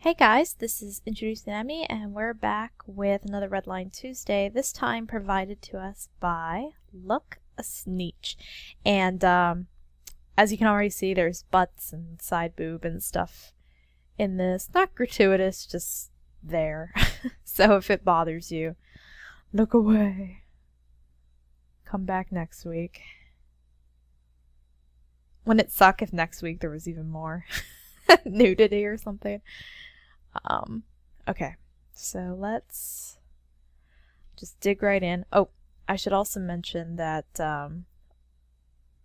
Hey guys, this is Introducing Emmy, and we're back with another Redline Tuesday, this time provided to us by Lookasneetch. And as you can already see, there's butts and side boob and stuff in this. Not gratuitous, just there. So if it bothers you, look away. Come back next week. Wouldn't it suck if next week there was even more nudity or something? Okay, so let's just dig right in. Oh, I should also mention that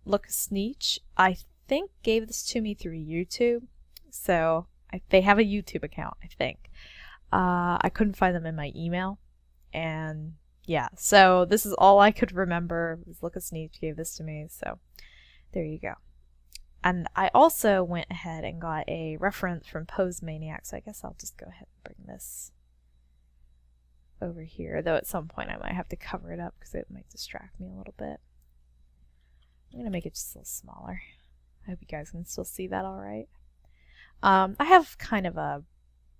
Lookasneetch, I think, gave this to me through YouTube. So they have a YouTube account, I think. I couldn't find them in my email. And yeah, so this is all I could remember was Lookasneetch gave this to me. So there you go. And I also went ahead and got a reference from Pose Maniac, so I guess I'll just go ahead and bring this over here, though at some point I might have to cover it up because it might distract me a little bit. I'm going to make it just a little smaller. I hope you guys can still see that all right. I have kind of a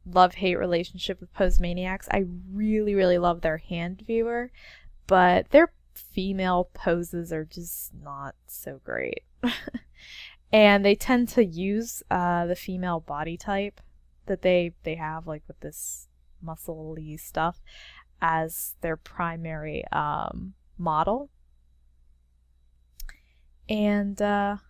love-hate relationship with Pose Maniacs. I really, really love their hand viewer, but their female poses are just not so great. And they tend to use the female body type that they have, like with this muscle-y stuff, as their primary model. And that's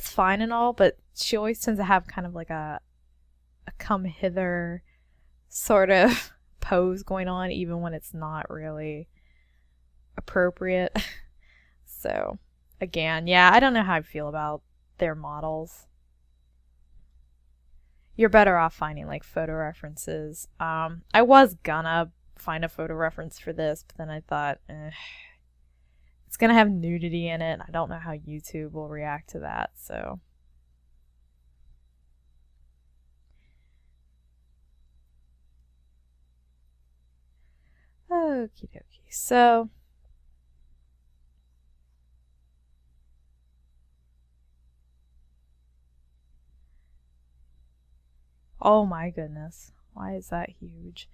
fine and all, but she always tends to have kind of like a come hither sort of pose going on, even when it's not really appropriate. So again, yeah, I don't know how I feel about their models. You're better off finding like photo references. I was gonna find a photo reference for this, but then I thought, it's gonna have nudity in it, and I don't know how YouTube will react to that, so. Okie dokie, so. Oh my goodness, why is that huge?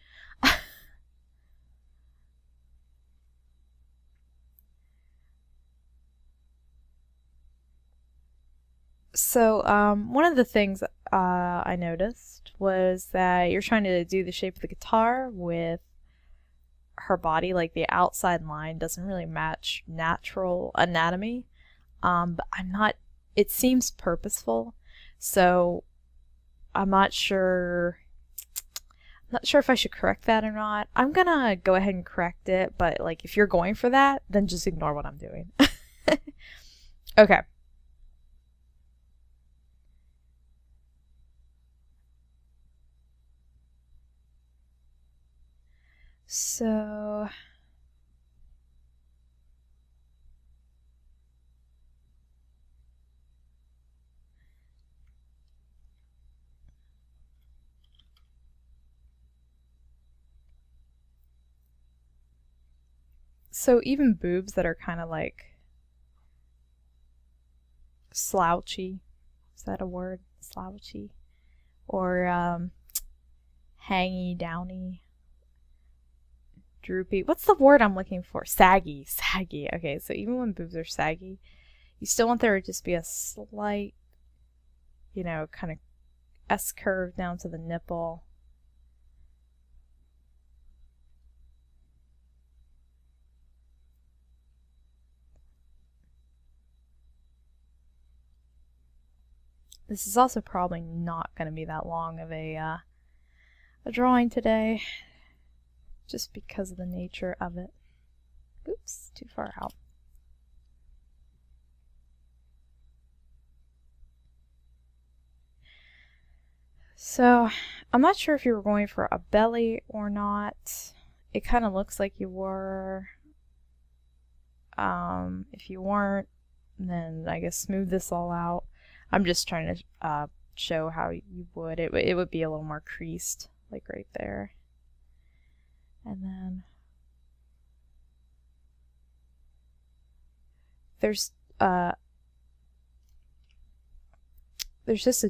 So, one of the things I noticed was that you're trying to do the shape of the guitar with her body, like the outside line doesn't really match natural anatomy. But it seems purposeful, so I'm not sure if I should correct that or not. I'm gonna go ahead and correct it, but like if you're going for that, then just ignore what I'm doing. Okay. So even boobs that are kind of like slouchy, is that a word? Slouchy, or hangy, downy, droopy. What's the word I'm looking for? Saggy. Okay, so even when boobs are saggy, you still want there to just be a slight, kind of S-curve down to the nipple. This is also probably not going to be that long of a drawing today, just because of the nature of it. Oops, too far out. So, I'm not sure if you were going for a belly or not. It kind of looks like you were. If you weren't, then I guess smooth this all out. I'm just trying to show how you would. It would be a little more creased, like right there. And then there's just a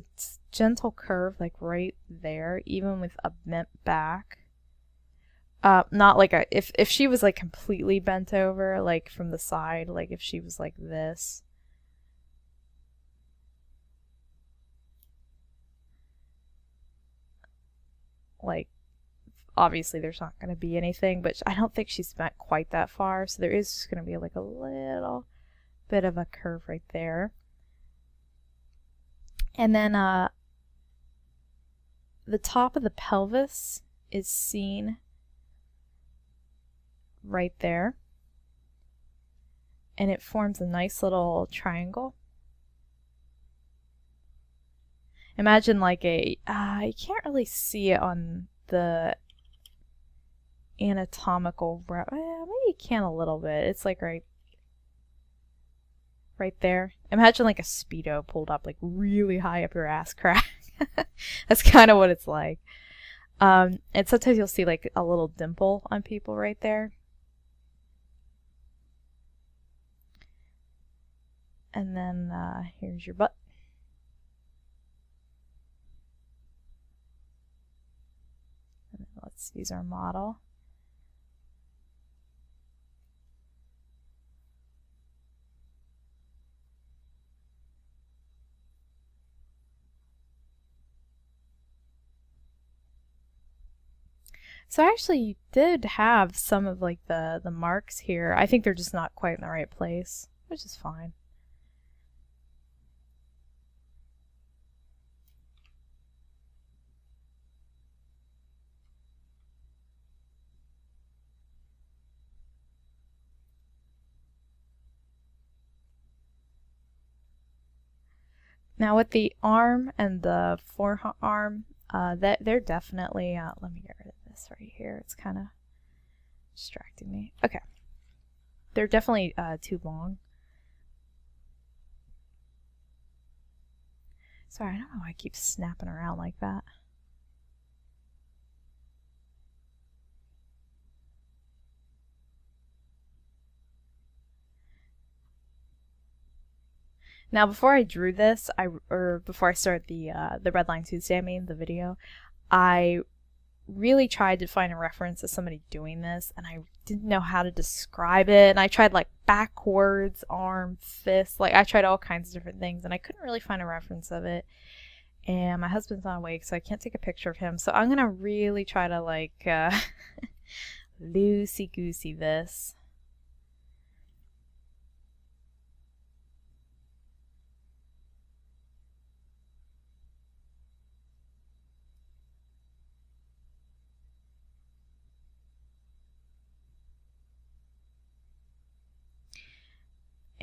gentle curve like right there, even with a bent back. Not like a, if she was like completely bent over, like from the side, like if she was like this. Like, obviously there's not going to be anything, but I don't think she's bent quite that far, so there is just going to be like a little bit of a curve right there. And then the top of the pelvis is seen right there, and it forms a nice little triangle. Imagine like a, you can't really see it on the anatomical, maybe you can a little bit. It's like right there. Imagine like a Speedo pulled up like really high up your ass crack. That's kind of what it's like. And sometimes you'll see like a little dimple on people right there. And then here's your butt. And then let's use our model. So I actually did have some of like the marks here. I think they're just not quite in the right place, which is fine. Now with the arm and the forearm, that they're definitely, let me get rid of this right here. It's kind of distracting me. Okay. They're definitely too long. Sorry, I don't know why I keep snapping around like that. Now, before I drew this, before I started the Redline Tuesday, I mean, the video, I really tried to find a reference of somebody doing this, and I didn't know how to describe it. And I tried like backwards, arm, fist, like I tried all kinds of different things, and I couldn't really find a reference of it. And my husband's not awake, so I can't take a picture of him. So I'm gonna really try to like loosey-goosey this.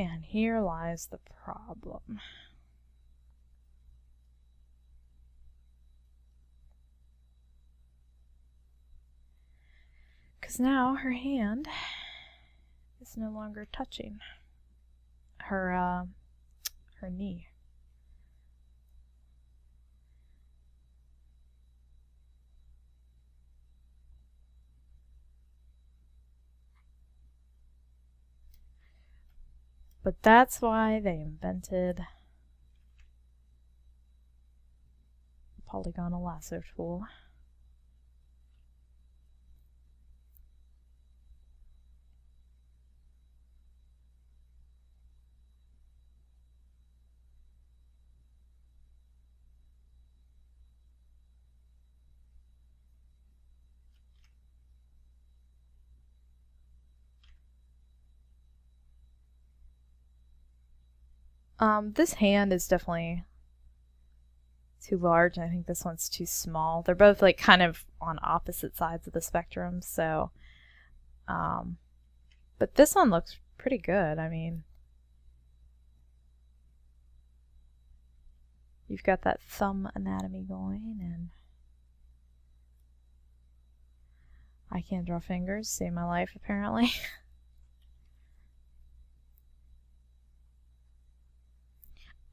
And here lies the problem. Because now her hand is no longer touching her knee. But that's why they invented the polygonal lasso tool. This hand is definitely too large, and I think this one's too small. They're both like kind of on opposite sides of the spectrum, so but this one looks pretty good. I mean, you've got that thumb anatomy going, and I can't draw fingers, save my life apparently.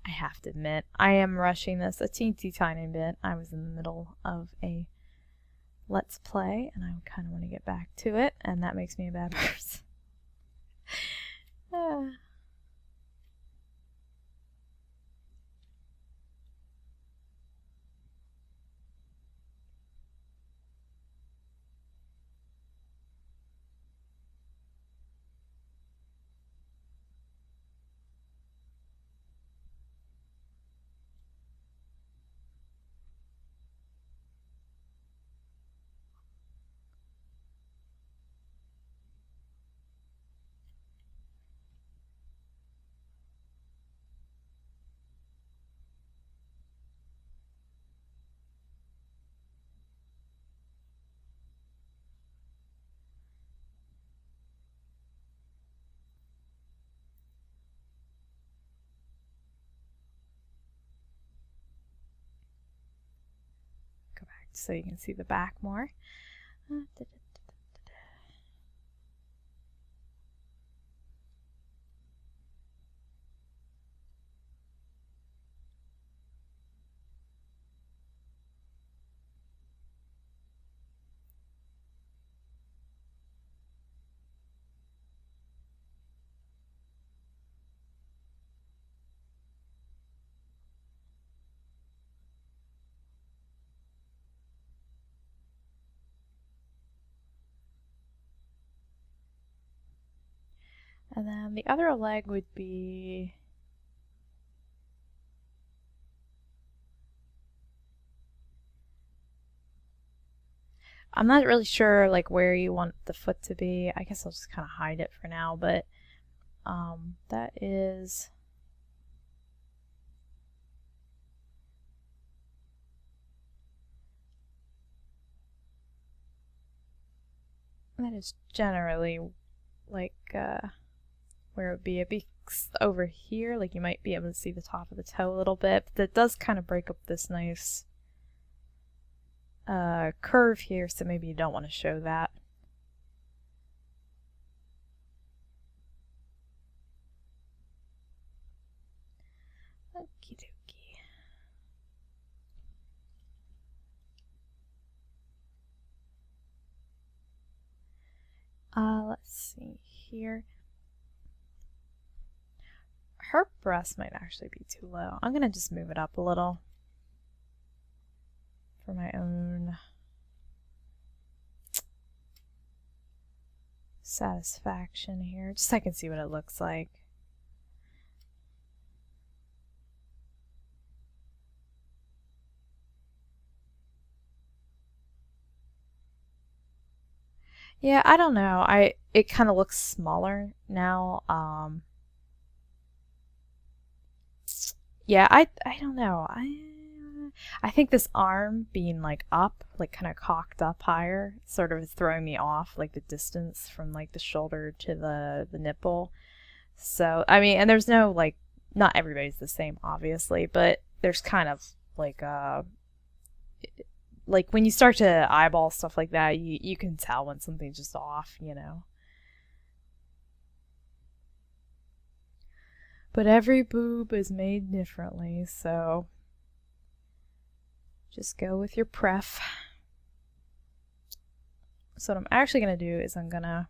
I have to admit, I am rushing this a teensy tiny bit. I was in the middle of a Let's Play, and I kind of want to get back to it, and that makes me a bad person. so you can see the back more. And then the other leg would be I'm not really sure like where you want the foot to be. I guess I'll just kind of hide it for now, but that is generally like where it would be. It'd be over here, like you might be able to see the top of the toe a little bit, but that does kind of break up this nice curve here, so maybe you don't want to show that. Okie dokie. Let's see here. Her breast might actually be too low. I'm gonna just move it up a little for my own satisfaction here, just so I can see what it looks like. Yeah, I don't know. It kind of looks smaller now. Yeah, I don't know. I think this arm being like up, like kind of cocked up higher, sort of is throwing me off, like the distance from like the shoulder to the nipple. So, I mean, and there's no like, not everybody's the same, obviously, but there's kind of like when you start to eyeball stuff like that, you can tell when something's just off, you know. But every boob is made differently, so just go with your pref. So what I'm actually going to do is I'm going to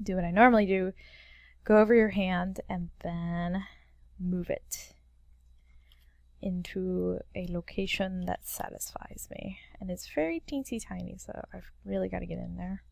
do what I normally do, go over your hand and then move it into a location that satisfies me. And it's very teensy tiny, so I've really got to get in there.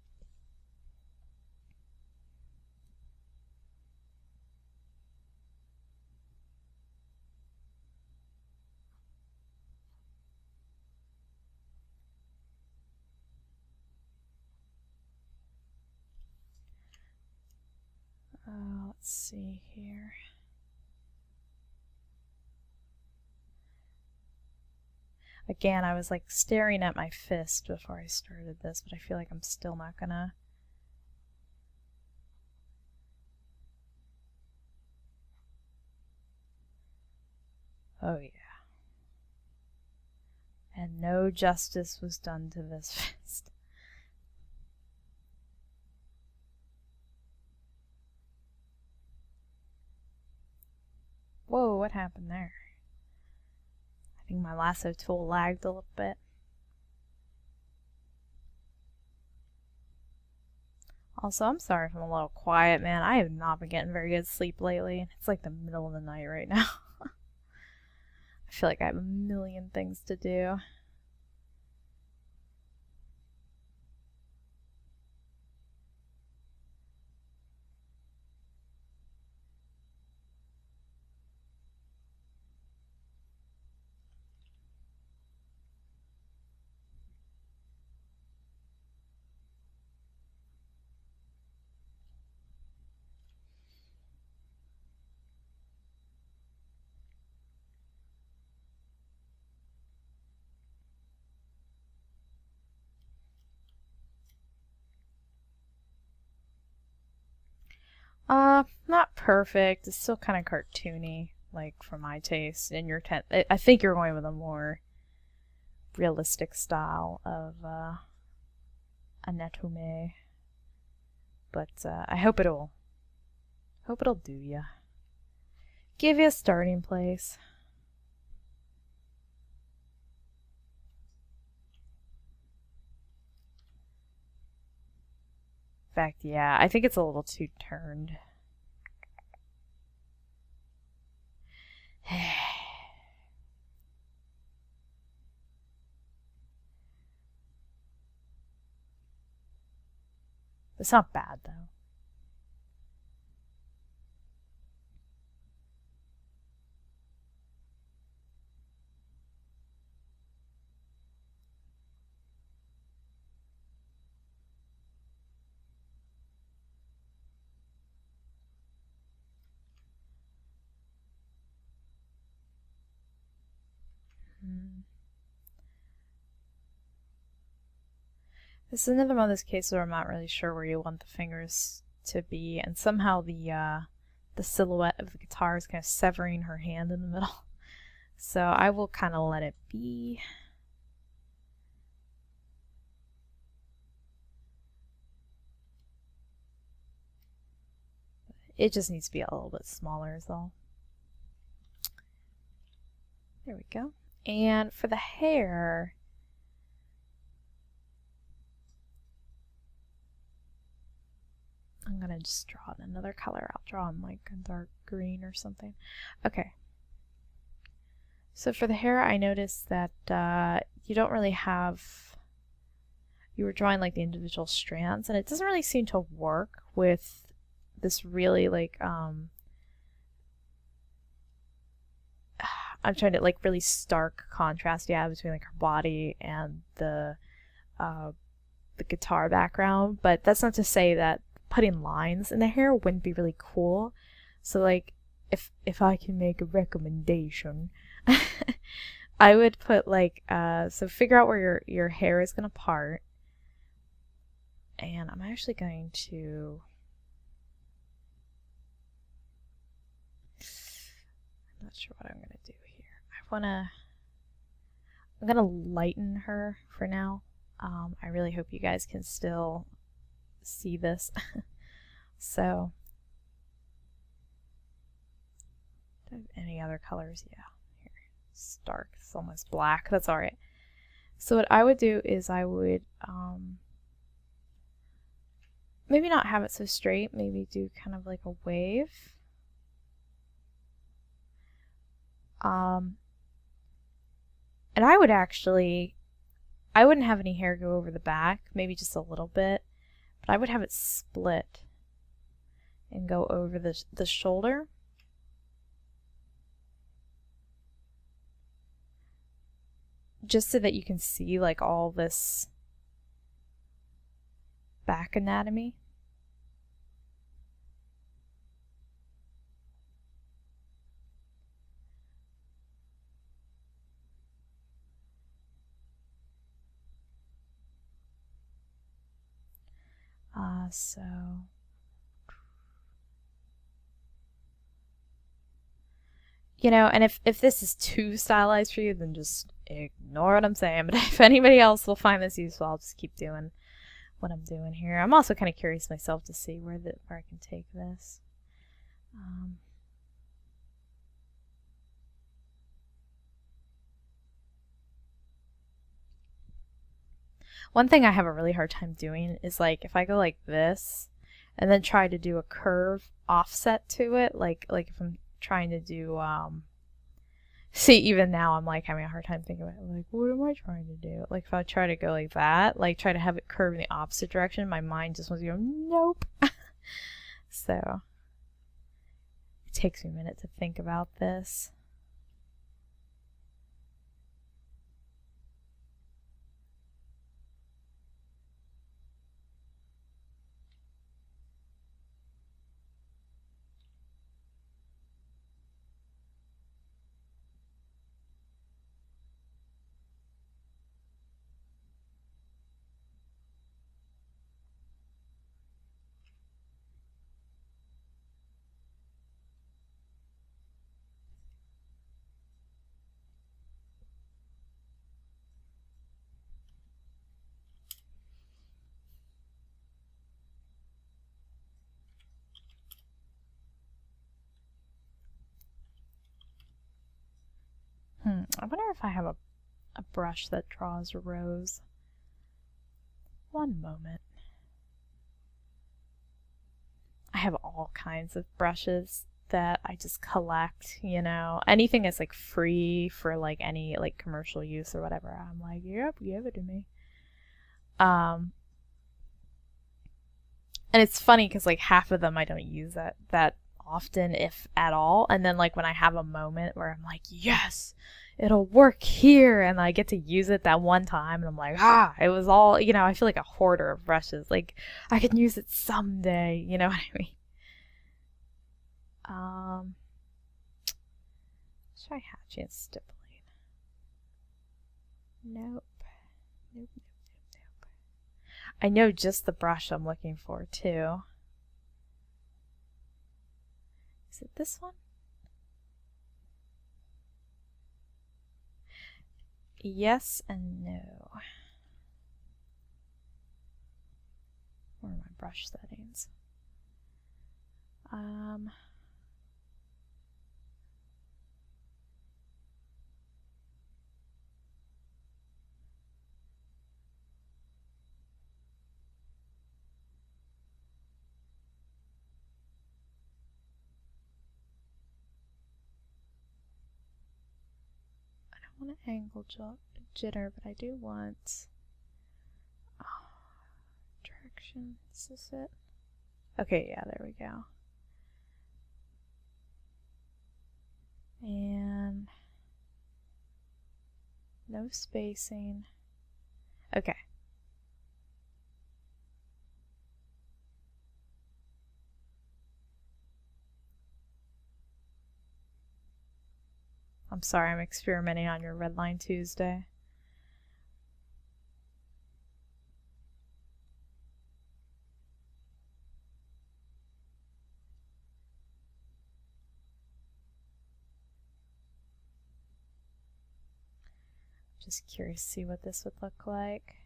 Let's see here. Again, I was like staring at my fist before I started this, but I feel like I'm still not gonna. Oh yeah. And no justice was done to this fist. Whoa, what happened there? I think my lasso tool lagged a little bit. Also, I'm sorry if I'm a little quiet, man. I have not been getting very good sleep lately. It's like the middle of the night right now. I feel like I have a million things to do. Not perfect. It's still kind of cartoony, like for my taste. And your I think you're going with a more realistic style of anatomy. But I hope it'll do ya. Give you a starting place. In fact, yeah, I think it's a little too turned. It's not bad though. This is another one of those cases where I'm not really sure where you want the fingers to be, and somehow the silhouette of the guitar is kind of severing her hand in the middle. So I will kind of let it be. It just needs to be a little bit smaller is all. There we go. And for the hair, I'm gonna just draw in another color. I'll draw in like a dark green or something. Okay. So for the hair, I noticed that you don't really have, you were drawing like the individual strands, and it doesn't really seem to work with this really like, I'm trying to like really stark contrast between like her body and the guitar background. But that's not to say that putting lines in the hair wouldn't be really cool. So like if I can make a recommendation, I would put like so figure out where your hair is gonna part, and I'm actually going to, I'm not sure what I'm gonna do here. I'm gonna lighten her for now. I really hope you guys can still see this. So, do I have any other colors? Yeah, here. It's dark. It's almost black. That's alright. So what I would do is I would maybe not have it so straight, maybe do kind of like a wave. And I would actually, I wouldn't have any hair go over the back, maybe just a little bit, but I would have it split and go over the shoulder. Just so that you can see like all this back anatomy. So you know, and if this is too stylized for you, then just ignore what I'm saying. But if anybody else will find this useful, I'll just keep doing what I'm doing here. I'm also kind of curious myself to see where I can take this. One thing I have a really hard time doing is like if I go like this and then try to do a curve offset to it, like if I'm trying to do see, even now I'm like having a hard time thinking about it, like what am I trying to do? Like if I try to go like that, like try to have it curve in the opposite direction, my mind just wants to go nope. So it takes me a minute to think about this. I wonder if I have a brush that draws rows. One moment. I have all kinds of brushes that I just collect, you know. Anything that's like free for like any like commercial use or whatever, I'm like, yep, give it to me. And it's funny because like half of them I don't use that often, if at all. And then like when I have a moment where I'm like, yes, it'll work here, and I get to use it that one time, and I'm like, it was all, you know, I feel like a hoarder of brushes. Like I can use it someday, you know what I mean? Let's try hatching and stippling. Nope. Nope. I know just the brush I'm looking for too. Is it this one? Yes and no. Where are my brush settings? I don't want an angle jitter, but I do want direction. Is this it? Okay, yeah, there we go. And no spacing. Okay. I'm sorry, I'm experimenting on your Redline Tuesday. Just curious to see what this would look like.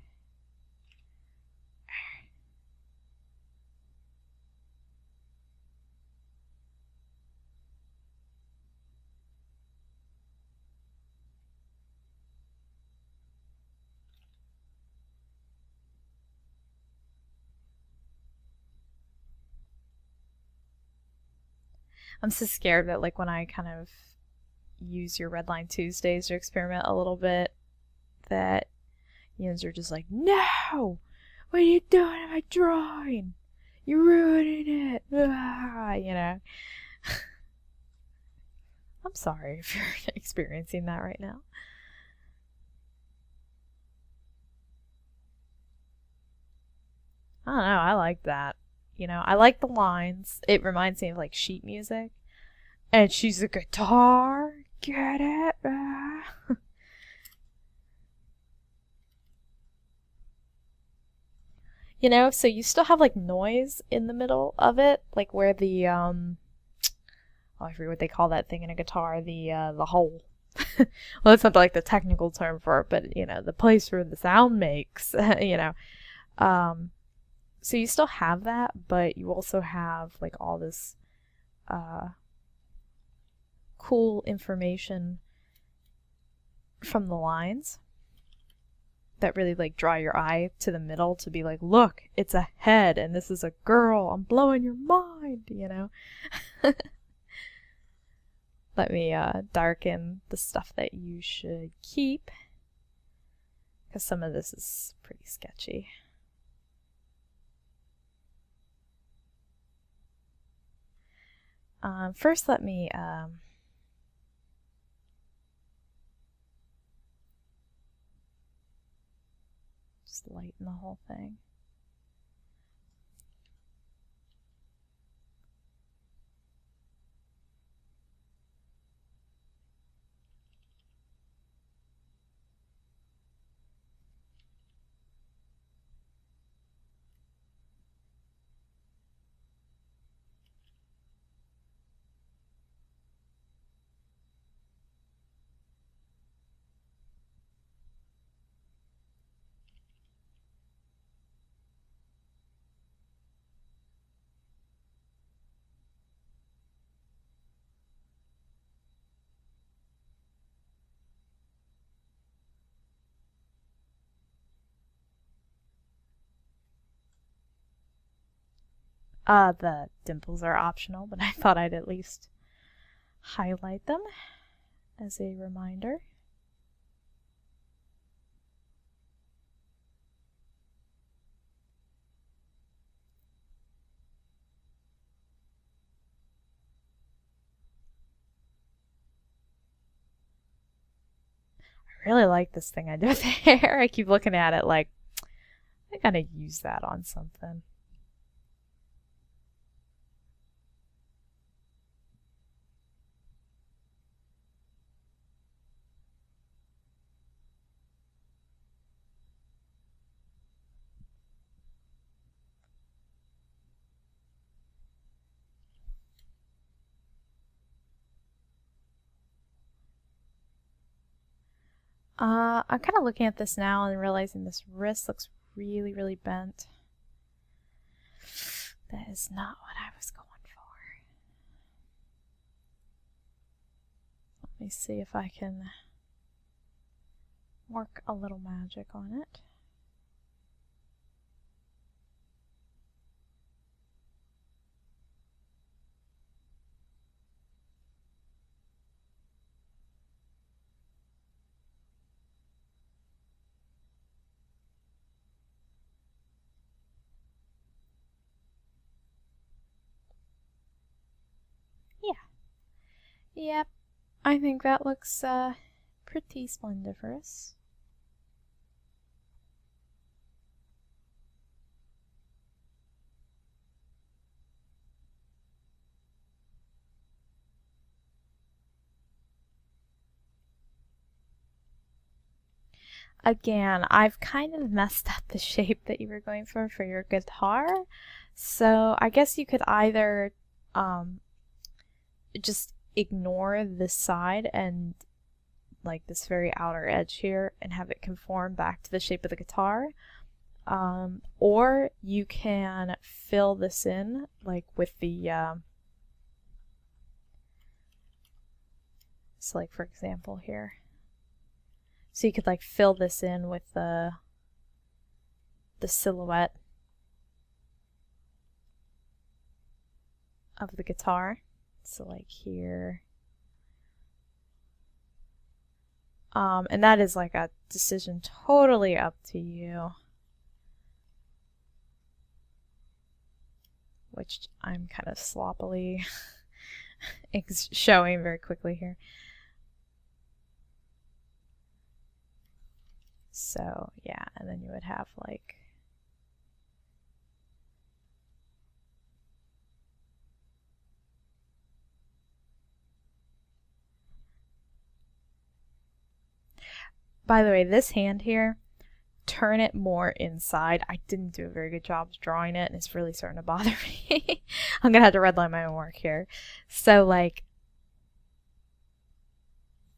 I'm so scared that like when I kind of use your Redline Tuesdays to experiment a little bit, that you're just like, no! What are you doing to my drawing? You're ruining it! You know? I'm sorry if you're experiencing that right now. I don't know, I like that. You know, I like the lines. It reminds me of like sheet music. And she's a guitar. Get it? You know, so you still have like noise in the middle of it, like where the oh, I forget what they call that thing in a guitar, the hole. Well, that's not like the technical term for it, but you know, the place where the sound makes, you know. So you still have that, but you also have like all this cool information from the lines that really like draw your eye to the middle to be like, look, it's a head and this is a girl. I'm blowing your mind, you know. Let me darken the stuff that you should keep, because some of this is pretty sketchy. First, let me just lighten the whole thing. The dimples are optional, but I thought I'd at least highlight them as a reminder. I really like this thing I did with the hair. I keep looking at it like, I gotta use that on something. I'm kind of looking at this now and realizing this wrist looks really, really bent. That is not what I was going for. Let me see if I can work a little magic on it. Yep, I think that looks pretty splendiferous. Again, I've kind of messed up the shape that you were going for your guitar. So I guess you could either just ignore this side and like this very outer edge here and have it conform back to the shape of the guitar. Or you can fill this in like with the so like for example here. So you could like fill this in with the silhouette of the guitar. So like here. And that is like a decision totally up to you. Which I'm kind of sloppily showing very quickly here. So yeah, and then you would have like by the way, this hand here, turn it more inside. I didn't do a very good job of drawing it, and it's really starting to bother me. I'm gonna have to redline my own work here. So like,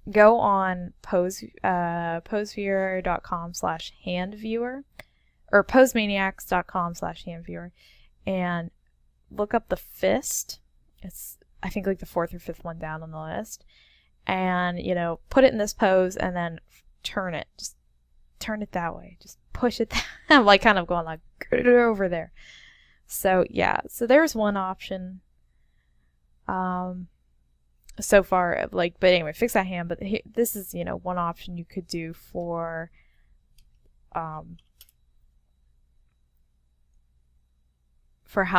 go on poseviewer.com/handviewer or posemaniacs.com/handviewer and look up the fist. It's I think like the 4th or 5th one down on the list, and you know, put it in this pose and then turn it. Just turn it that way. Just push it. I'm like kind of going like, get it over there. So yeah, so there's one option. So far, like, but anyway, fix that hand. But this is, you know, one option you could do for how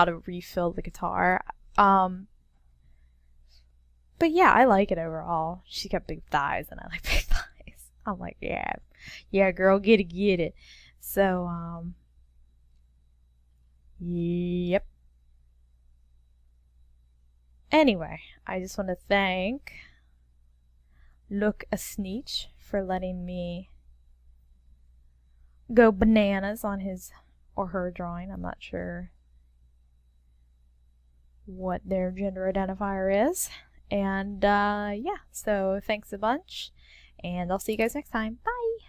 to refill the guitar. But yeah, I like it overall. She's got big thighs, and I like big thighs. I'm like, yeah, girl, get it. So, yep. Anyway, I just want to thank Lookasneetch for letting me go bananas on his or her drawing. I'm not sure what their gender identifier is. And yeah, so thanks a bunch, and I'll see you guys next time. Bye!